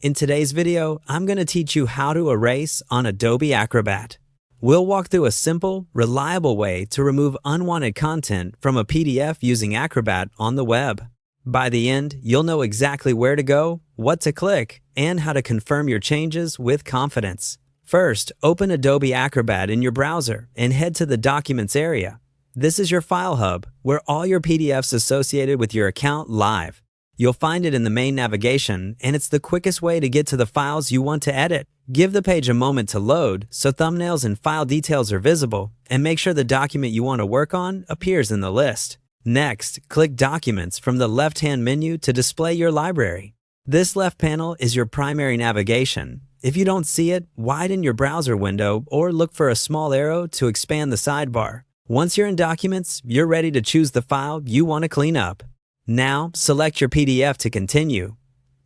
In today's video, I'm going to teach you how to erase on Adobe Acrobat. We'll walk through a simple, reliable way to remove unwanted content from a PDF using Acrobat on the web. By the end, you'll know exactly where to go, what to click, and how to confirm your changes with confidence. First, open Adobe Acrobat in your browser and head to the Documents area. This is your file hub, where all your PDFs associated with your account live. You'll find it in the main navigation, and it's the quickest way to get to the files you want to edit. Give the page a moment to load so thumbnails and file details are visible, and make sure the document you want to work on appears in the list. Next, click Documents from the left-hand menu to display your library. This left panel is your primary navigation. If you don't see it, widen your browser window or look for a small arrow to expand the sidebar. Once you're in Documents, you're ready to choose the file you want to clean up. Now, select your PDF to continue.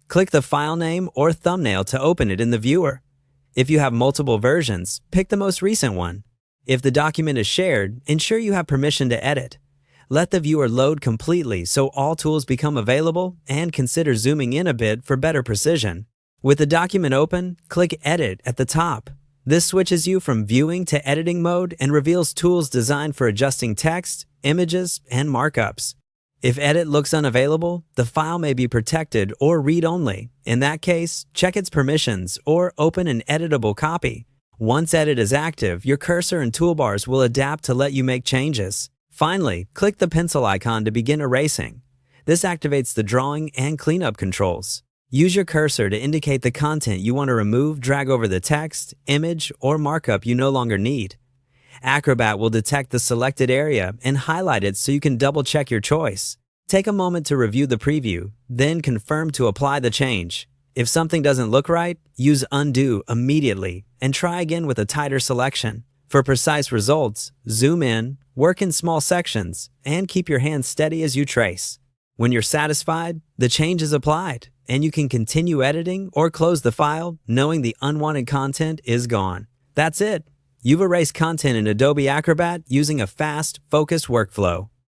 Click the file name or thumbnail to open it in the viewer. If you have multiple versions, pick the most recent one. If the document is shared, ensure you have permission to edit. Let the viewer load completely so all tools become available, and consider zooming in a bit for better precision. With the document open, click Edit at the top. This switches you from viewing to editing mode and reveals tools designed for adjusting text, images, and markups. If Edit looks unavailable, the file may be protected or read-only. In that case, check its permissions or open an editable copy. Once Edit is active, your cursor and toolbars will adapt to let you make changes. Finally, click the pencil icon to begin erasing. This activates the drawing and cleanup controls. Use your cursor to indicate the content you want to remove, drag over the text, image, or markup you no longer need. Acrobat will detect the selected area and highlight it so you can double-check your choice. Take a moment to review the preview, then confirm to apply the change. If something doesn't look right, use Undo immediately and try again with a tighter selection. For precise results, zoom in, work in small sections, and keep your hands steady as you trace. When you're satisfied, the change is applied, and you can continue editing or close the file knowing the unwanted content is gone. That's it. You've erased content in Adobe Acrobat using a fast, focused workflow.